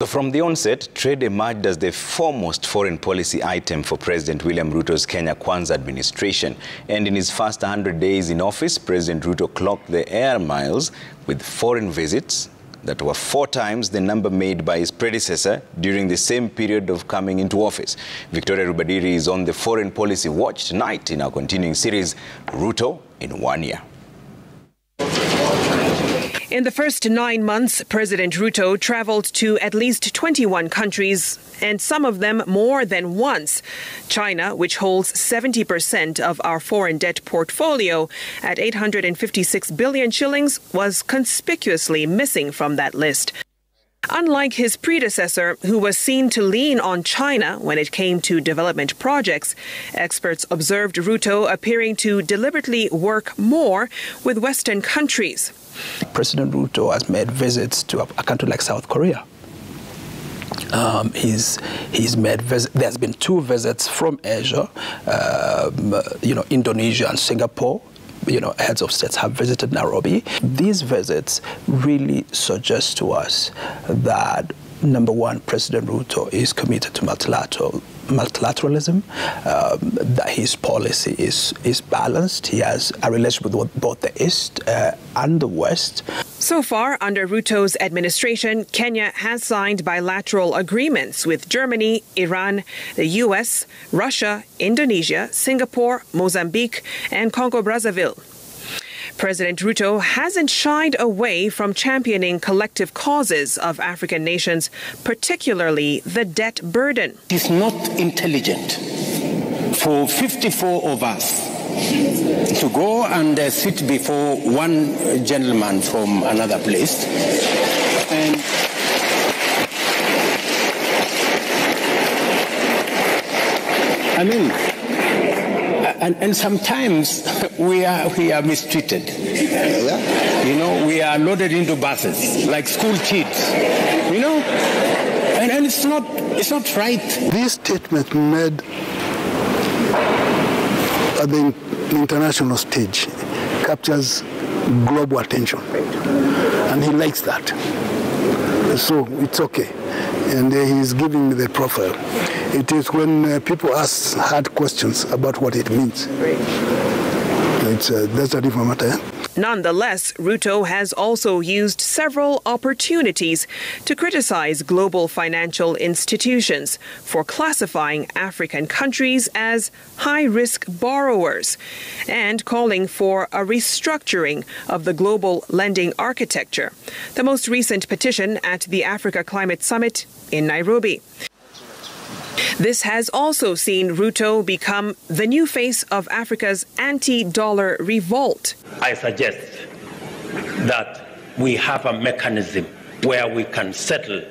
So from the onset, trade emerged as the foremost foreign policy item for President William Ruto's Kenya Kwanza administration. And in his first 100 days in office, President Ruto clocked the air miles with foreign visits that were 4 times the number made by his predecessor during the same period of coming into office. Victoria Rubadiri is on the foreign policy watch tonight in our continuing series, Ruto in 1 year. In the first 9 months, President Ruto traveled to at least 21 countries, and some of them more than once. China, which holds 70% of our foreign debt portfolio at 856 billion shillings, was conspicuously missing from that list. Unlike his predecessor, who was seen to lean on China when it came to development projects, experts observed Ruto appearing to deliberately work more with Western countries. President Ruto has made visits to a country like South Korea. He's made there's been 2 visits from Asia, Indonesia and Singapore. Heads of states have visited Nairobi. These visits really suggest to us that, number one, President Ruto is committed to multilateralism, that his policy is balanced. He has a relationship with both the East and the West. So far, under Ruto's administration, Kenya has signed bilateral agreements with Germany, Iran, the US, Russia, Indonesia, Singapore, Mozambique, and Congo-Brazzaville. President Ruto hasn't shied away from championing collective causes of African nations, particularly the debt burden. It is not intelligent for 54 of us to go and sit before one gentleman from another place and sometimes we are mistreated. We are loaded into buses like school kids. And it's not right. This statement made at the international stage captures global attention, and he likes that. So it's okay, and he's giving me the profile. It is when people ask hard questions about what it means. That's a different matter. Nonetheless, Ruto has also used several opportunities to criticize global financial institutions for classifying African countries as high-risk borrowers and calling for a restructuring of the global lending architecture, the most recent petition at the Africa Climate Summit in Nairobi. This has also seen Ruto become the new face of Africa's anti-dollar revolt. I suggest that we have a mechanism where we can settle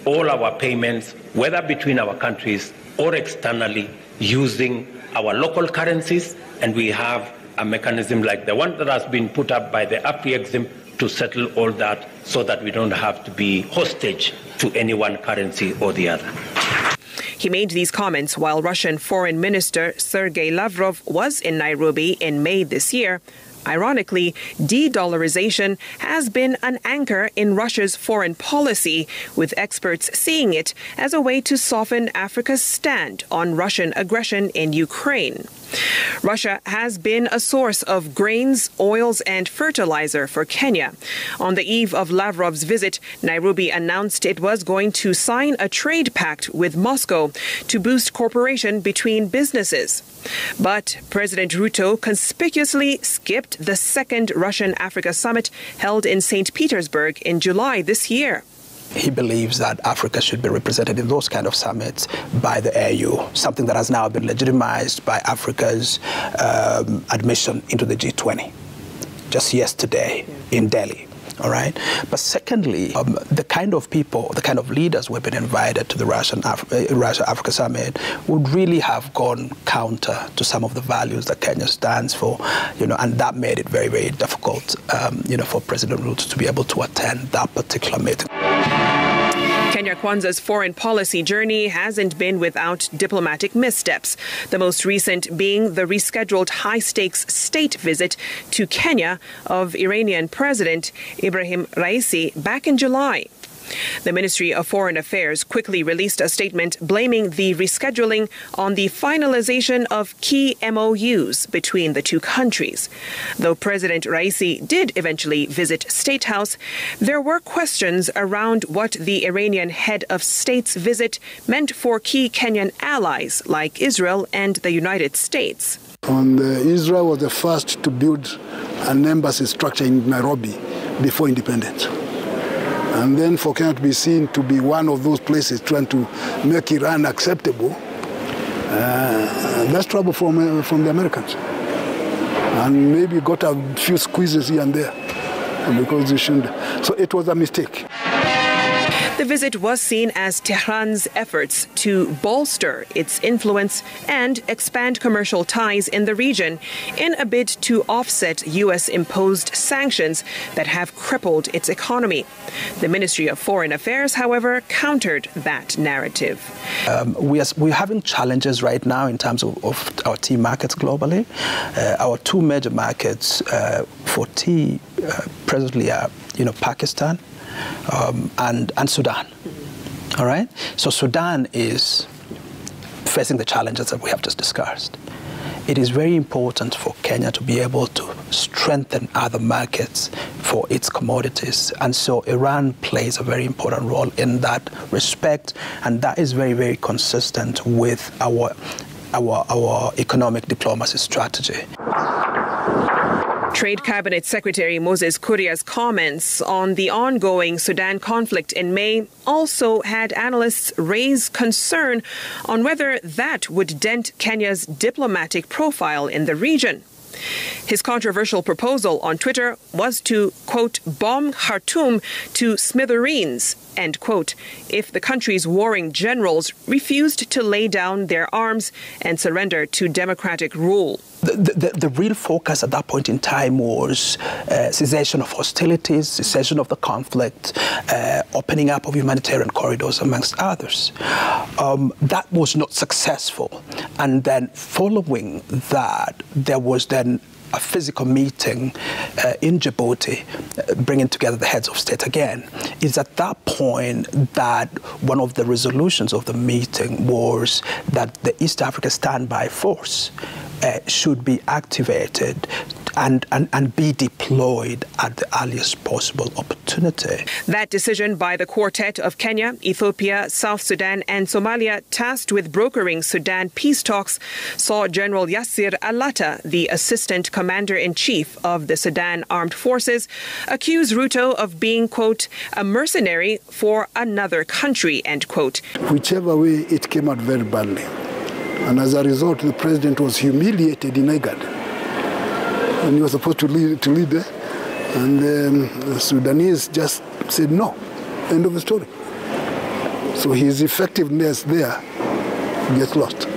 all our payments, whether between our countries or externally, using our local currencies, and we have a mechanism like the one that has been put up by the AfriExim to settle all that so that we don't have to be hostage to any one currency or the other. He made these comments while Russian Foreign Minister Sergei Lavrov was in Nairobi in May this year. Ironically, de-dollarization has been an anchor in Russia's foreign policy, with experts seeing it as a way to soften Africa's stand on Russian aggression in Ukraine. Russia has been a source of grains, oils, and fertilizer for Kenya. On the eve of Lavrov's visit, Nairobi announced it was going to sign a trade pact with Moscow to boost cooperation between businesses. But President Ruto conspicuously skipped the second Russian-Africa summit held in St. Petersburg in July this year. He believes that Africa should be represented in those kind of summits by the AU, something that has now been legitimized by Africa's admission into the G20 just yesterday in Delhi. All right. But secondly, the kind of people, the kind of leaders who have been invited to the Russia-Africa Summit would really have gone counter to some of the values that Kenya stands for, and that made it very, very difficult, for President Ruto to be able to attend that particular meeting. Kenya Kwanza's foreign policy journey hasn't been without diplomatic missteps, the most recent being the rescheduled high-stakes state visit to Kenya of Iranian President Ibrahim Raisi back in July. The Ministry of Foreign Affairs quickly released a statement blaming the rescheduling on the finalization of key MOUs between the two countries. Though President Raisi did eventually visit State House, there were questions around what the Iranian head of state's visit meant for key Kenyan allies like Israel and the United States. Israel was the first to build an embassy structure in Nairobi before independence. And then for Kenya to be seen to be one of those places trying to make Iran acceptable, that's trouble from the Americans. And maybe got a few squeezes here and there because they shouldn't. So it was a mistake. The visit was seen as Tehran's efforts to bolster its influence and expand commercial ties in the region in a bid to offset U.S.-imposed sanctions that have crippled its economy. The Ministry of Foreign Affairs, however, countered that narrative. We're having challenges right now in terms of our tea markets globally. Our two major markets for tea presently are, Pakistan and Sudan. All right? So Sudan is facing the challenges that we have just discussed. It is very important for Kenya to be able to strengthen other markets for its commodities. And so Iran plays a very important role in that respect. And that is very, very consistent with our economic diplomacy strategy. Trade Cabinet Secretary Moses Kuria's comments on the ongoing Sudan conflict in May also had analysts raise concern on whether that would dent Kenya's diplomatic profile in the region. His controversial proposal on Twitter was to, quote, bomb Khartoum to smithereens, end quote, if the country's warring generals refused to lay down their arms and surrender to democratic rule. The real focus at that point in time was cessation of hostilities, cessation of the conflict, opening up of humanitarian corridors, amongst others. That was not successful. And then following that, there was then a physical meeting in Djibouti, bringing together the heads of state again. It's at that point that one of the resolutions of the meeting was that the East Africa Standby Force should be activated and be deployed at the earliest possible opportunity. That decision by the quartet of Kenya, Ethiopia, South Sudan and Somalia tasked with brokering Sudan peace talks saw General Yasir Alata, the assistant commander-in-chief of the Sudan Armed Forces, accuse Ruto of being, quote, a mercenary for another country, end quote. Whichever way, it came out very badly. And as a result, the president was humiliated in IGAD. And he was supposed to lead there. And the Sudanese just said no. End of the story. So his effectiveness there gets lost.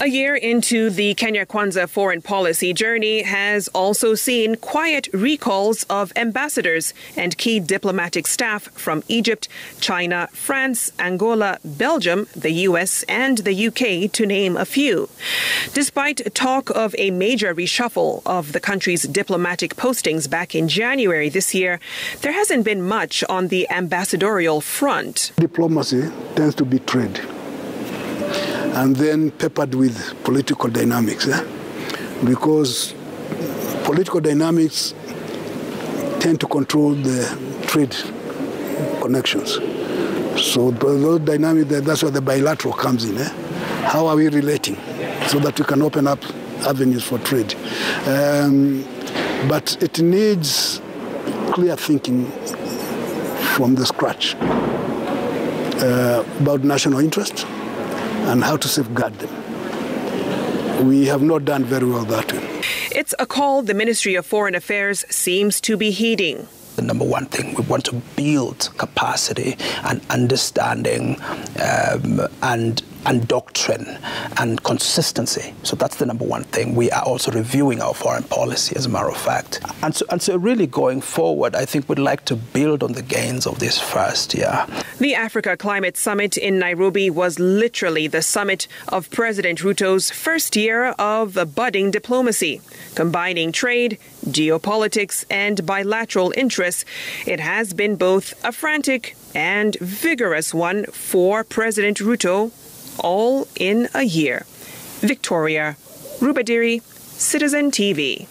A year into the Kenya Kwanza foreign policy journey has also seen quiet recalls of ambassadors and key diplomatic staff from Egypt, China, France, Angola, Belgium, the US and the UK, to name a few. Despite talk of a major reshuffle of the country's diplomatic postings back in January this year, there hasn't been much on the ambassadorial front. Diplomacy tends to be trade, and then peppered with political dynamics, because political dynamics tend to control the trade connections. So those dynamics, that's where the bilateral comes in. How are we relating so that we can open up avenues for trade? But it needs clear thinking from the scratch about national interest and how to safeguard them. We have not done very well that way. It's a call the Ministry of Foreign Affairs seems to be heeding. The number one thing, we want to build capacity and understanding and and doctrine and consistency. So that's the number one thing. We are also reviewing our foreign policy, as a matter of fact. And so really going forward, I think we'd like to build on the gains of this first year. The Africa Climate Summit in Nairobi was literally the summit of President Ruto's first year of budding diplomacy. Combining trade, geopolitics, and bilateral interests, it has been both a frantic and vigorous one for President Ruto, all in a year. Victoria, Rubadiri, Citizen TV.